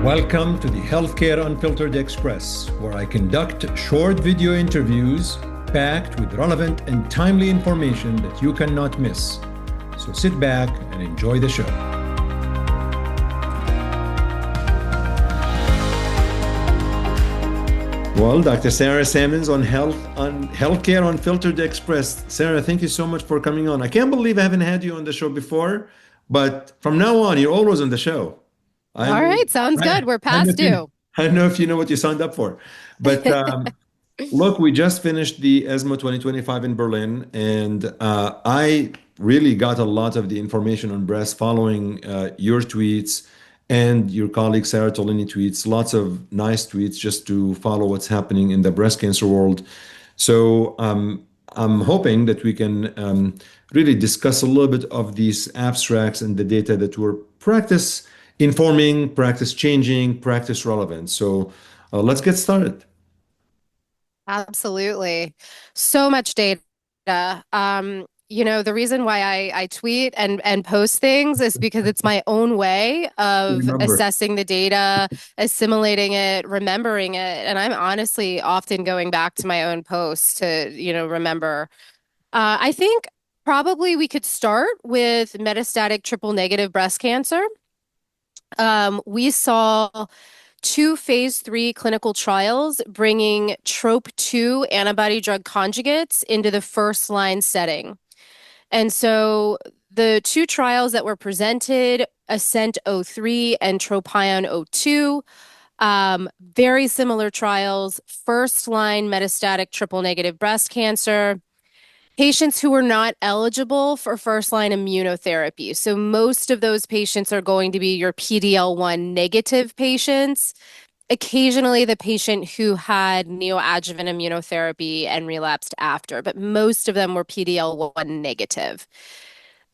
Welcome to the Healthcare Unfiltered Express, where I conduct short video interviews packed with relevant and timely information that you cannot miss. So sit back and enjoy the show. Well, Dr. Sarah Sammons on Healthcare Unfiltered Express. Sarah, thank you so much for coming on. I can't believe I haven't had you on the show before, but from now on, you're always on the show. All right, sounds good. We're past due. I don't know if you know what you signed up for, but look, we just finished the ESMO 2025 in Berlin, and I really got a lot of the information on breast following your tweets and your colleague Sarah Tolini tweets, lots of nice tweets just to follow what's happening in the breast cancer world. So I'm hoping that we can really discuss a little bit of these abstracts and the data that were practice informing, practice changing, practice relevant. So let's get started. Absolutely. So much data. The reason why I tweet and post things is because it's my own way of Remember. assessing the data, assimilating it, remembering it. And I'm honestly often going back to my own posts to, remember. I think probably we could start with metastatic triple negative breast cancer. We saw two phase 3 clinical trials bringing TROP2 antibody drug conjugates into the first line setting. And so the two trials that were presented, ASCENT-03 and TROPION-02, very similar trials, first line metastatic triple negative breast cancer. Patients who are not eligible for first-line immunotherapy. So most of those patients are going to be your PD-L1 negative patients. Occasionally, the patient who had neoadjuvant immunotherapy and relapsed after, but most of them were PD-L1 negative.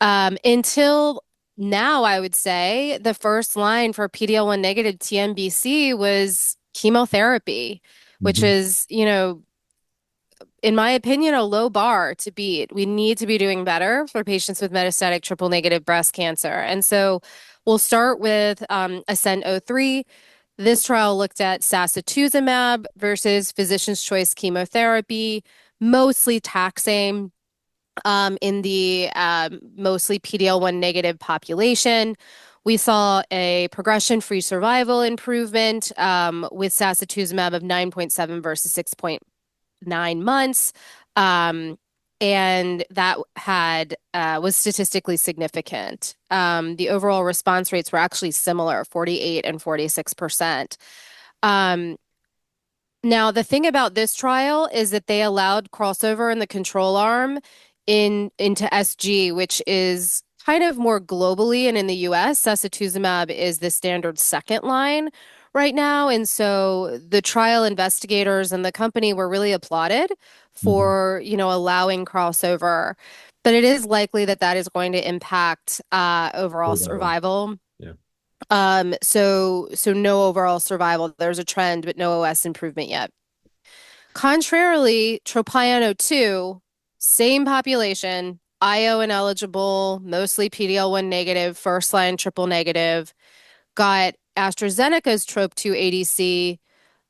Until now, I would say the first line for PD-L1 negative TNBC was chemotherapy, which Mhm. is, in my opinion, a low bar to beat. We need to be doing better for patients with metastatic triple negative breast cancer. And so we'll start with ASCENT-03. This trial looked at sacituzumab versus physician's choice chemotherapy, mostly taxane in the mostly PD-L1 negative population. We saw a progression-free survival improvement with sacituzumab of 9.7 versus 6.9 months. And that was statistically significant. The overall response rates were actually similar, 48 and 46%. Now, the thing about this trial is that they allowed crossover in the control arm into SG, which is kind of more globally, and in the US, sacituzumab is the standard second line right now. And so the trial investigators and the company were really applauded Mhm. for, allowing crossover. But it is likely that that is going to impact overall Survival. survival. Yeah. So no overall survival. There's a trend, but no OS improvement yet. Contrarily, TROPION-02, same population, IO ineligible, mostly PD-L1 negative, first line triple negative, got AstraZeneca's TROP2 ADC,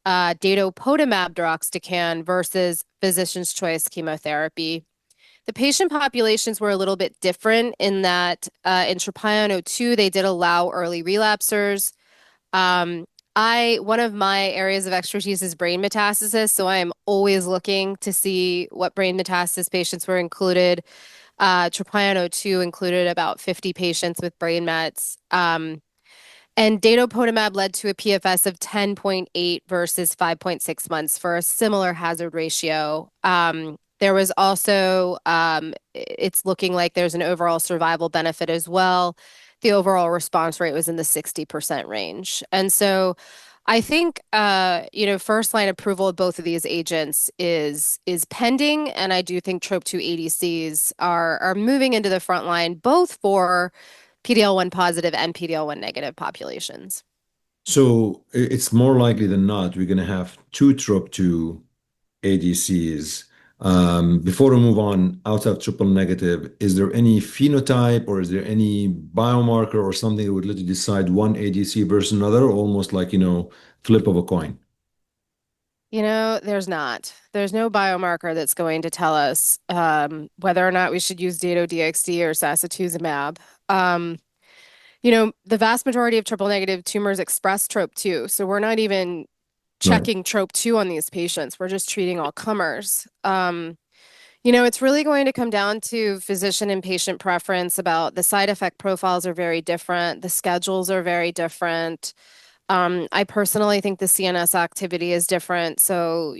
datopotamab deruxtecan versus physician's choice chemotherapy. The patient populations were a little bit different in that in TROPION-02, they did allow early relapsers. Um, one of my areas of expertise is brain metastasis, so I am always looking to see what brain metastasis patients were included. TROPION-02 included about 50 patients with brain mets. And datopotamab led to a PFS of 10.8 versus 5.6 months for a similar hazard ratio. There was also, it's looking like there's an overall survival benefit as well. The overall response rate was in the 60% range. And so I think, first line approval of both of these agents is pending. And I do think TROP2 ADCs are moving into the front line, both for PD-L1 positive and PD-L1 negative populations. So it's more likely than not we're going to have two TROP2 ADCs Before we move on, out of triple negative, is there any phenotype or is there any biomarker or something that would let you decide one ADC versus another, almost like, flip of a coin? There's not. There's no biomarker that's going to tell us whether or not we should use Dato-DXd or sacituzumab. Um, the vast majority of triple negative tumors express TROP2, so we're not even Right. checking TROP2 on these patients. We're just treating all comers. It's really going to come down to physician and patient preference about the side effect profiles are very different, the schedules are very different. I personally think the CNS activity is different, so,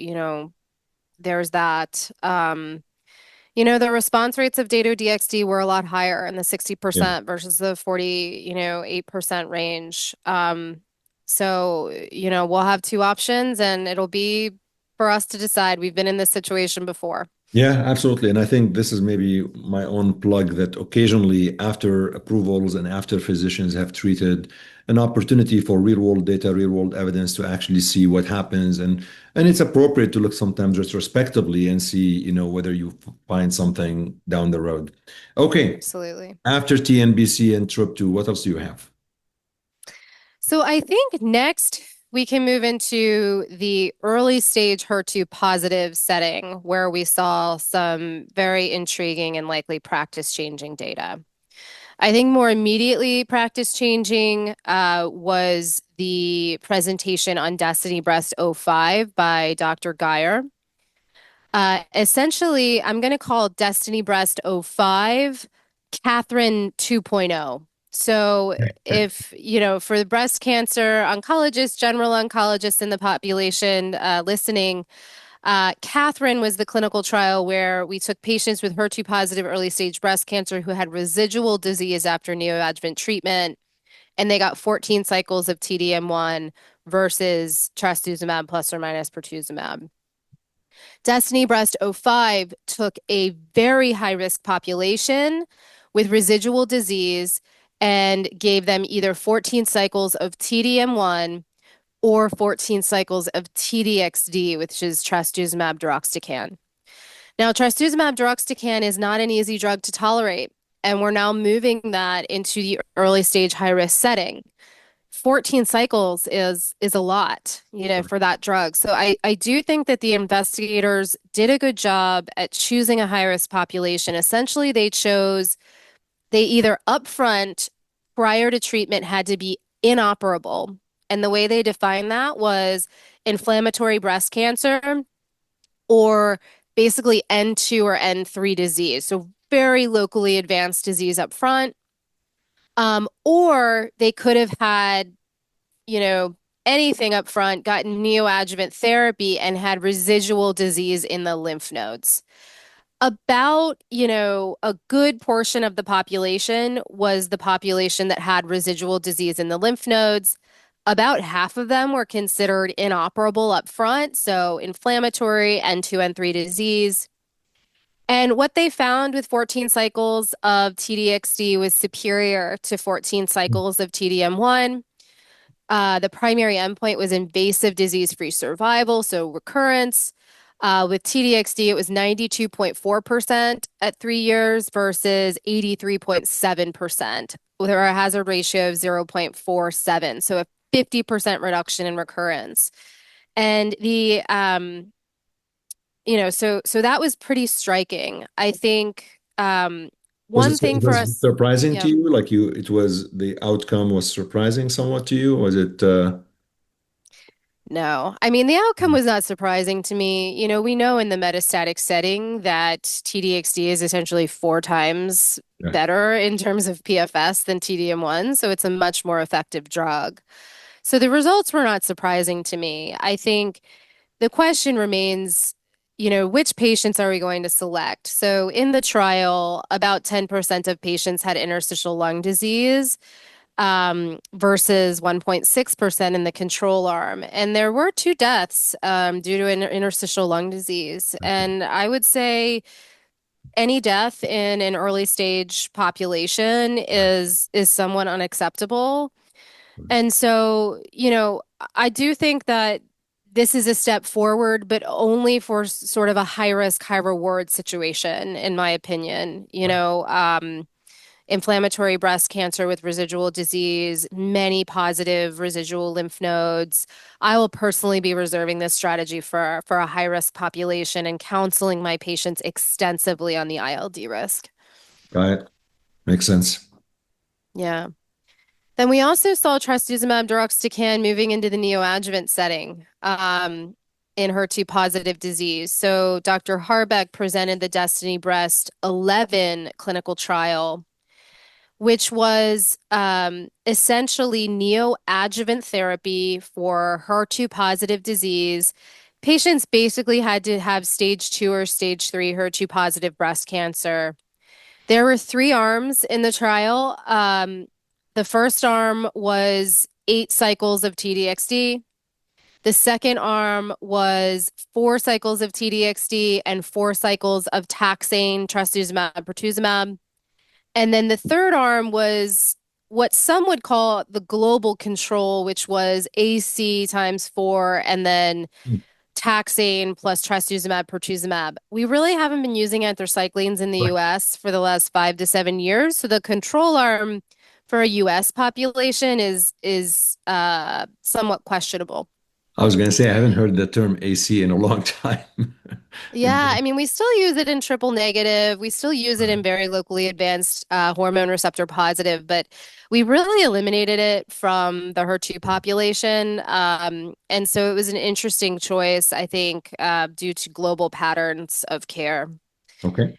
there's that. The response rates of Dato-DXd were a lot higher in the Yeah. 60% versus the 40, 8% range. We'll have two options and it'll be for us to decide. We've been in this situation before. Yeah, absolutely. And I think this is maybe my own plug that occasionally, after approvals and after physicians have treated, an opportunity for real world data, real world evidence to actually see what happens. And it's appropriate to look sometimes retrospectively and see, whether you find something down the road. Okay. Absolutely. After TNBC and TRP2, what else do you have? So I think next we can move into the early stage HER2 positive setting where we saw some very intriguing and likely practice changing data. I think more immediately practice changing was the presentation on Destiny Breast 05 by Dr. Geyer. Essentially, I'm going to call Destiny Breast 05 Catherine 2.0. So, if, for the breast cancer oncologists, general oncologists in the population listening, Catherine was the clinical trial where we took patients with HER2 positive early stage breast cancer who had residual disease after neoadjuvant treatment, and they got 14 cycles of TDM1 versus trastuzumab plus or minus pertuzumab. Destiny Breast 05 took a very high risk population with residual disease and gave them either 14 cycles of TDM1 or 14 cycles of TDXD, which is trastuzumab deruxtecan. Now, trastuzumab deruxtecan is not an easy drug to tolerate, and we're now moving that into the early stage high risk setting. 14 cycles is a lot, for that drug. So I do think that the investigators did a good job at choosing a high risk population. Essentially, they either upfront prior to treatment had to be inoperable. And the way they defined that was inflammatory breast cancer or basically N2 or N3 disease. So very locally advanced disease up front. Or they could have had, you know, anything up front, gotten neoadjuvant therapy and had residual disease in the lymph nodes. About, a good portion of the population was the population that had residual disease in the lymph nodes. About half of them were considered inoperable up front, so inflammatory N2, N3 disease. And what they found with 14 cycles of TDXD was superior to 14 cycles of TDM1. The primary endpoint was invasive disease-free survival, so recurrence. With TDXD, it was 92.4% at 3 years versus 83.7%, with a hazard ratio of 0.47, so a 50% reduction in recurrence. And so that was pretty striking. I think Was it, one thing it for was us, surprising to yeah. you? Like it was the outcome was surprising somewhat to you? Was it No, I mean, the outcome was not surprising to me. We know in the metastatic setting that TDXD is essentially four times yeah, better in terms of PFS than TDM1, so it's a much more effective drug. So the results were not surprising to me. I think the question remains, which patients are we going to select? So in the trial, about 10% of patients had interstitial lung disease versus 1.6% in the control arm. And there were two deaths due to an interstitial lung disease. And I would say any death in an early stage population is somewhat unacceptable. And so, I do think that this is a step forward, but only for sort of a high risk, high reward situation, in my opinion. Inflammatory breast cancer with residual disease, many positive residual lymph nodes. I will personally be reserving this strategy for a high risk population and counseling my patients extensively on the ILD risk. Got it. Makes sense. Yeah. Then we also saw trastuzumab deruxtecan moving into the neoadjuvant setting in HER2 positive disease. So Dr. Harbeck presented the Destiny Breast 11 clinical trial, which was essentially neoadjuvant therapy for HER2 positive disease. Patients basically had to have stage 2 or stage 3 HER2 positive breast cancer. There were three arms in the trial. The first arm was 8 cycles of TDXD. The second arm was 4 cycles of TDXD and 4 cycles of taxane, trastuzumab, pertuzumab. And then the third arm was what some would call the global control, which was AC times 4 and then Mm. taxane plus trastuzumab, pertuzumab. We really haven't been using anthracyclines in the Right. US for the last 5 to 7 years. So the control arm for a US population is somewhat questionable. I was going to say, I haven't heard the term AC in a long time. Yeah, I mean, we still use it in triple negative. We still use it in very locally advanced hormone receptor positive, but we really eliminated it from the HER2 population. And so it was an interesting choice, I think, due to global patterns of care. Okay.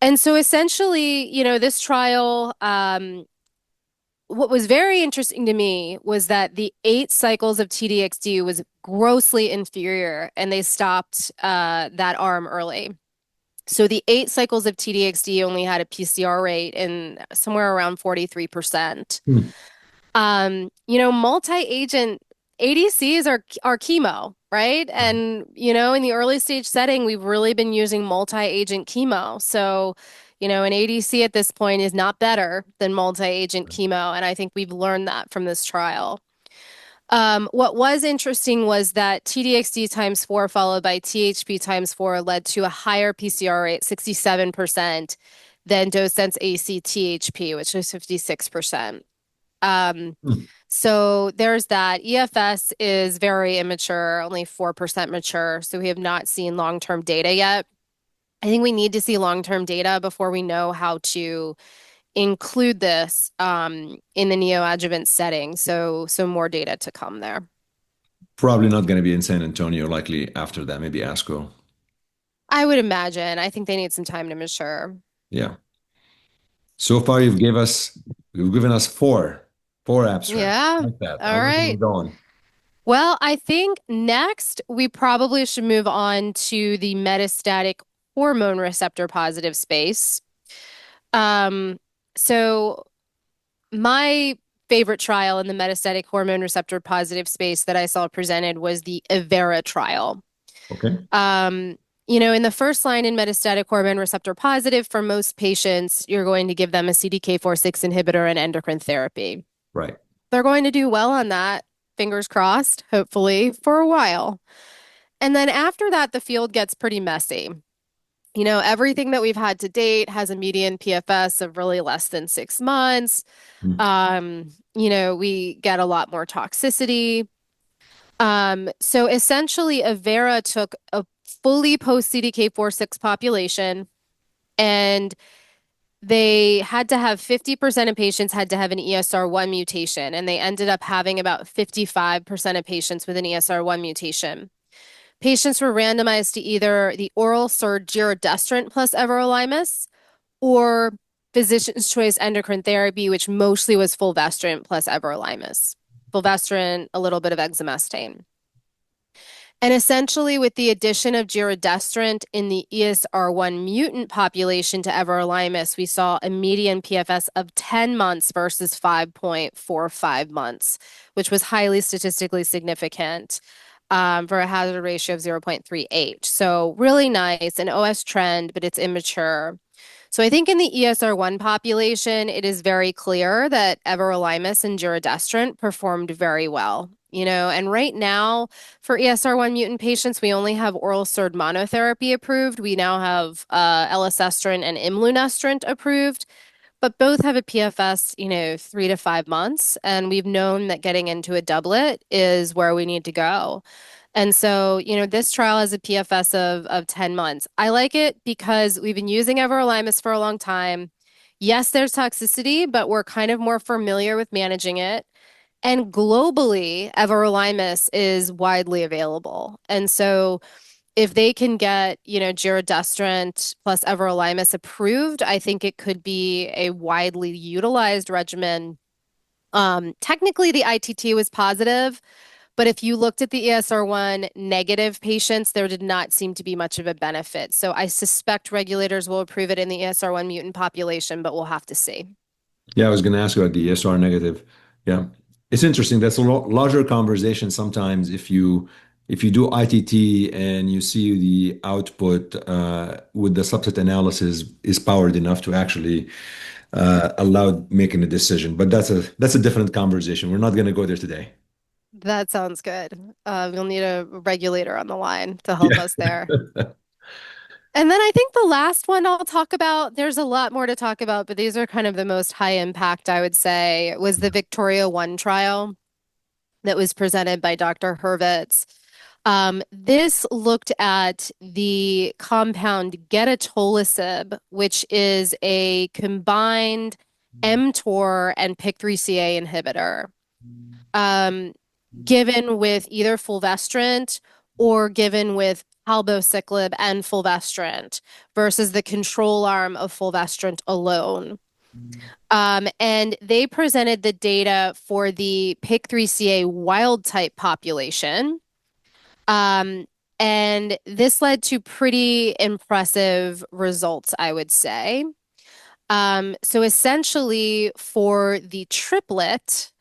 And so essentially, this trial, what was very interesting to me was that the 8 cycles of TDXD was grossly inferior, and they stopped that arm early. So the 8 cycles of TDXD only had a PCR rate in somewhere around 43%. Hmm. Multi-agent ADCs are chemo, right? And in the early stage setting, we've really been using multi-agent chemo. So, an ADC at this point is not better than multi-agent chemo, and I think we've learned that from this trial. What was interesting was that TDXD times 4 followed by THP times 4 led to a higher PCR rate, 67%, than dose-dense AC-THP, which was 56%. Um, Hmm. so there's that. EFS is very immature, only 4% mature, so we have not seen long-term data yet. I think we need to see long-term data before we know how to include this in the neoadjuvant setting. So more data to come there. Probably not going to be in San Antonio, likely after that, maybe ASCO. I would imagine. I think they need some time to mature. Yeah. So far, you've given us four abstracts. Yeah. Like that. All I'll let you right. go on. Well, I think next we probably should move on to the metastatic hormone receptor positive space. Um, so my favorite trial in the metastatic hormone receptor positive space that I saw presented was the Evera trial. Okay. In the first line in metastatic hormone receptor positive, for most patients, you're going to give them a CDK4/6 inhibitor and endocrine therapy. Right. They're going to do well on that, fingers crossed, hopefully, for a while. And then after that, the field gets pretty messy. Everything that we've had to date has a median PFS of really less than 6 months. Hmm. We get a lot more toxicity. So essentially, Avera took a fully post CDK4/6 population, and they had to have 50% of patients had to have an ESR1 mutation, and they ended up having about 55% of patients with an ESR1 mutation. Patients were randomized to either the oral SERD giredestrant plus everolimus or physician's choice endocrine therapy, which mostly was fulvestrant plus everolimus. Fulvestrant, a little bit of exemestane. And essentially, with the addition of giredestrant in the ESR1 mutant population to everolimus, we saw a median PFS of 10 months versus 5.45 months, which was highly statistically significant for a hazard ratio of 0.38. So really nice, an OS trend, but it's immature. So I think in the ESR1 population, it is very clear that everolimus and giredestrant performed very well. And right now for ESR1 mutant patients, we only have oral SERD monotherapy approved. We now have elacestrant and imlunestrant approved, but both have a PFS, 3 to 5 months. And we've known that getting into a doublet is where we need to go. And so, this trial has a PFS of 10 months. I like it because we've been using everolimus for a long time. Yes, there's toxicity, but we're kind of more familiar with managing it. And globally, everolimus is widely available. And so if they can get, giredestrant plus everolimus approved, I think it could be a widely utilized regimen. Technically, the ITT was positive, but if you looked at the ESR1 negative patients, there did not seem to be much of a benefit. So I suspect regulators will approve it in the ESR1 mutant population, but we'll have to see. Yeah, I was going to ask about the ESR negative. Yeah, it's interesting. That's a larger conversation sometimes if you do ITT and you see the output with the subset analysis is powered enough to actually allow making a decision. But that's a different conversation. We're not going to go there today. That sounds good. We'll need a regulator on the line to help Yeah. us there. And then I think the last one I'll talk about, there's a lot more to talk about, but these are kind of the most high impact, I would say, was the Victoria 1 trial that was presented by Dr. Hurvitz. This looked at the compound gedatolisib, which is a combined mTOR and PIK3CA inhibitor, um, given with either fulvestrant or given with palbociclib and fulvestrant versus the control arm of fulvestrant alone. And they presented the data for the PIK3CA wild type population. Um, and this led to pretty impressive results, I would say. So essentially, for the triplet,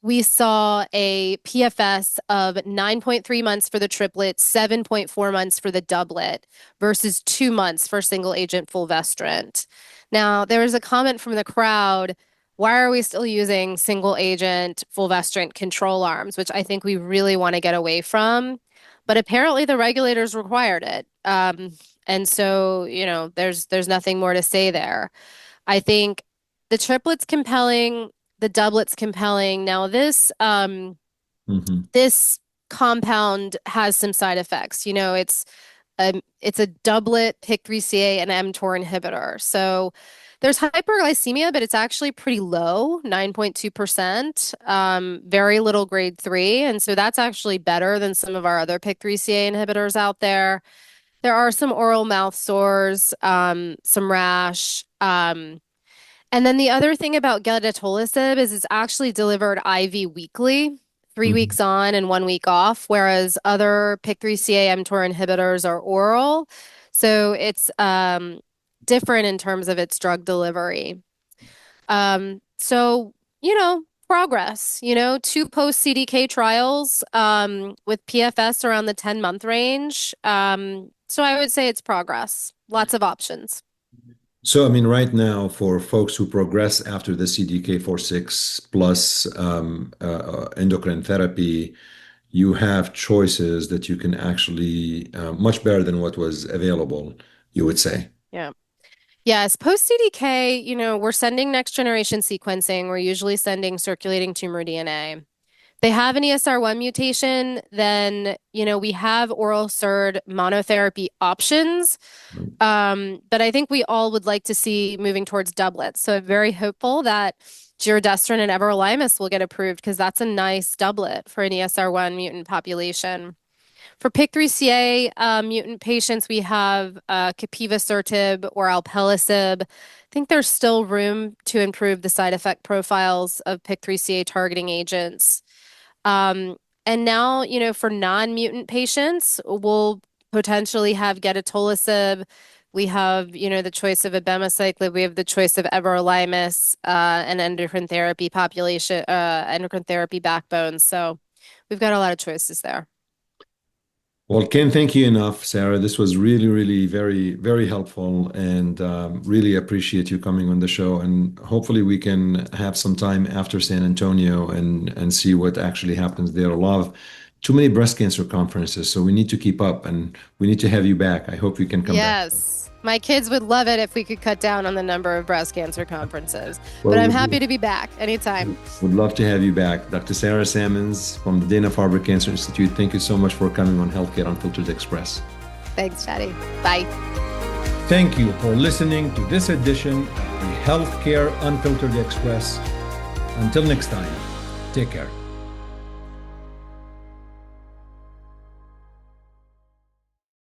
we saw a PFS of 9.3 months for the triplet, 7.4 months for the doublet, versus 2 months for single agent fulvestrant. Now, there was a comment from the crowd, why are we still using single agent fulvestrant control arms, which I think we really want to get away from. But apparently the regulators required it. And so, there's nothing more to say there. I think the triplet's compelling, the doublet's compelling. Now Mhm. this compound has some side effects. It's a doublet PIK3CA and mTOR inhibitor. So there's hyperglycemia, but it's actually pretty low, 9.2%, very little grade 3. And so that's actually better than some of our other PIK3CA inhibitors out there. There are some oral mouth sores, some rash. And then the other thing about gedatolisib is it's actually delivered IV weekly, three Mhm. weeks on and 1 week off, whereas other PIK3CA mTOR inhibitors are oral. So it's different in terms of its drug delivery. So, progress, two post CDK trials with PFS around the 10-month range. So I would say it's progress, lots of options. So, I mean, right now, for folks who progress after the CDK4/6 plus endocrine therapy, you have choices that you can actually much better than what was available, you would say. Yeah. Yes, post CDK, we're sending next generation sequencing. We're usually sending circulating tumor DNA. They have an ESR1 mutation, then, we have oral SERD monotherapy options. But I think we all would like to see moving towards doublets. So I'm very hopeful that giredestrant and everolimus will get approved because that's a nice doublet for an ESR1 mutant population. For PIK3CA mutant patients, we have capivasertib or alpelisib. I think there's still room to improve the side effect profiles of PIK3CA targeting agents. Um, and now, for non-mutant patients, we'll potentially have gedatolisib. We have, the choice of abemaciclib. We have the choice of everolimus, and endocrine therapy population, endocrine therapy backbones. So we've got a lot of choices there. Well, can't thank you enough, Sarah. This was really, really very, very helpful, and really appreciate you coming on the show. And hopefully, we can have some time after San Antonio and see what actually happens there. A lot of too many breast cancer conferences, so we need to keep up, and we need to have you back. I hope you can come back. Yes. My kids would love it if we could cut down on the number of breast cancer conferences. But Well, I'm happy to be back anytime. would love to have you back, Dr. Sarah Sammons from the Dana-Farber Cancer Institute. Thank you so much for coming on Healthcare Unfiltered Express. Thanks, Chatty. Bye. Thank you for listening to this edition of the Healthcare Unfiltered Express. Until next time, take care.